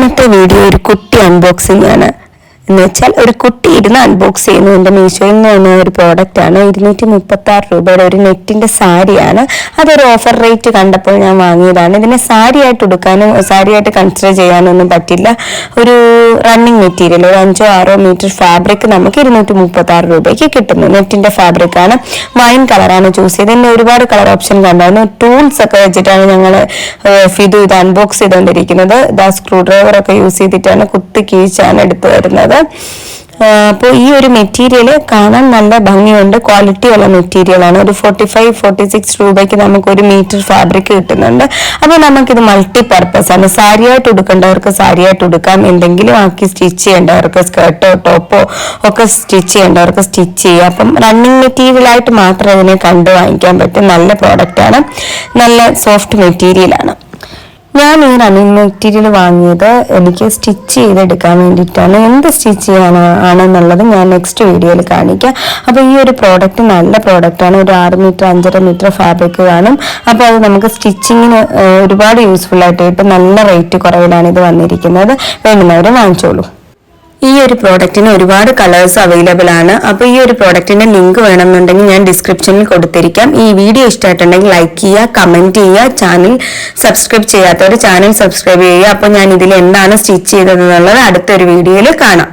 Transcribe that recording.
ഇന്നത്തെ വീഡിയോ ഒരു കുട്ടി അൺബോക്സിംഗ് ആണ്. എന്ന് വെച്ചാൽ ഒരു കുട്ടി ഇരുന്ന് അൺബോക്സ് ചെയ്യുന്നതിൻ്റെ മീഷോയിൽ നിന്ന് വന്ന ഒരു പ്രോഡക്റ്റ് ആണ്. 236 രൂപയുടെ ഒരു നെറ്റിന്റെ സാരിയാണ്. അതൊരു ഓഫർ റേറ്റ് കണ്ടപ്പോൾ ഞാൻ വാങ്ങിയതാണ്. ഇതിനെ സാരിയായിട്ട് ഉടുക്കാനും സാരിയായിട്ട് കൺസിഡർ ചെയ്യാനും ഒന്നും പറ്റില്ല. ഒരു റണ്ണിങ് മെറ്റീരിയൽ, ഒരു 5-6 മീറ്റർ ഫാബ്രിക് നമുക്ക് 236 രൂപയ്ക്ക് കിട്ടുന്നു. നെറ്റിന്റെ ഫാബ്രിക് ആണ്. വൈൻ കളറാണ് ചൂസ് ചെയ്തത്. ഇതിന് ഒരുപാട് കളർ ഓപ്ഷൻ കണ്ടായിരുന്നു. ടൂൾസ് ഒക്കെ വെച്ചിട്ടാണ് ഞങ്ങൾ ഇത് അൺബോക്സ് ചെയ്തുകൊണ്ടിരിക്കുന്നത്. സ്ക്രൂ ഡ്രൈവർ ഒക്കെ യൂസ് ചെയ്തിട്ടാണ് കുത്തി കീഴ്ച്ചാണ് എടുത്തു വരുന്നത്. അപ്പോൾ ഈ ഒരു മെറ്റീരിയൽ കാണാൻ നല്ല ഭംഗിയുണ്ട്, ക്വാളിറ്റി ഉള്ള മെറ്റീരിയലാണ്. ഒരു 45-46 രൂപയ്ക്ക് നമുക്ക് ഒരു മീറ്റർ ഫാബ്രിക് കിട്ടുന്നുണ്ട്. അപ്പോൾ നമുക്കിത് മൾട്ടി പർപ്പസ് ആണ്. സാരിയായിട്ട് ഉടുക്കേണ്ടവർക്ക് സാരിയായിട്ട് ഉടുക്കാം, എന്തെങ്കിലും ആക്കി സ്റ്റിച്ച് ചെയ്യേണ്ടവർക്ക് സ്കേർട്ടോ ടോപ്പോ ഒക്കെ സ്റ്റിച്ച് ചെയ്യേണ്ടവർക്ക് സ്റ്റിച്ച് ചെയ്യാം. അപ്പം റണ്ണിങ് മെറ്റീരിയൽ ആയിട്ട് മാത്രം ഇതിനെ കണ്ടു വാങ്ങിക്കാൻ പറ്റും. നല്ല പ്രോഡക്റ്റ് ആണ്, നല്ല സോഫ്റ്റ് മെറ്റീരിയലാണ്. ഞാൻ ഈ റണ്ണിങ് മെറ്റീരിയൽ വാങ്ങിയത് എനിക്ക് സ്റ്റിച്ച് ചെയ്തെടുക്കാൻ വേണ്ടിയിട്ടാണ്. എന്ത് സ്റ്റിച്ച് ചെയ്യാനാണെന്നുള്ളത് ഞാൻ നെക്സ്റ്റ് വീഡിയോയിൽ കാണിക്കാം. അപ്പോൾ ഈ ഒരു പ്രോഡക്റ്റ് നല്ല പ്രോഡക്റ്റാണ്. ഒരു 6 മീറ്റർ 5.5 മീറ്റർ ഫാബ്രിക് കാണും. അപ്പോൾ അത് നമുക്ക് സ്റ്റിച്ചിങ്ങിന് ഒരുപാട് യൂസ്ഫുൾ ആയിട്ട് കിട്ടും. നല്ല റേറ്റ് കുറവിലാണ് ഇത് വന്നിരിക്കുന്നത്. വേണ്ടുന്നവരെ വാങ്ങിച്ചോളൂ. ഈ ഒരു പ്രോഡക്റ്റിന് ഒരുപാട് കളേഴ്സ് അവൈലബിൾ ആണ്. അപ്പോൾ ഈ ഒരു പ്രോഡക്റ്റിന്റെ ലിങ്ക് വേണമെന്നുണ്ടെങ്കിൽ ഞാൻ ഡിസ്ക്രിപ്ഷനിൽ കൊടുത്തിരിക്കാം. ഈ വീഡിയോ ഇഷ്ടമായിട്ടുണ്ടെങ്കിൽ ലൈക്ക് ചെയ്യുക, കമന്റ് ചെയ്യുക. ചാനൽ സബ്സ്ക്രൈബ് ചെയ്യാത്തവർ ചാനൽ സബ്സ്ക്രൈബ് ചെയ്യുക. അപ്പോൾ ഞാൻ ഇതിൽ എന്താണ് സ്റ്റിച്ച് ചെയ്തതെന്നുള്ളത് അടുത്തൊരു വീഡിയോയിൽ കാണാം.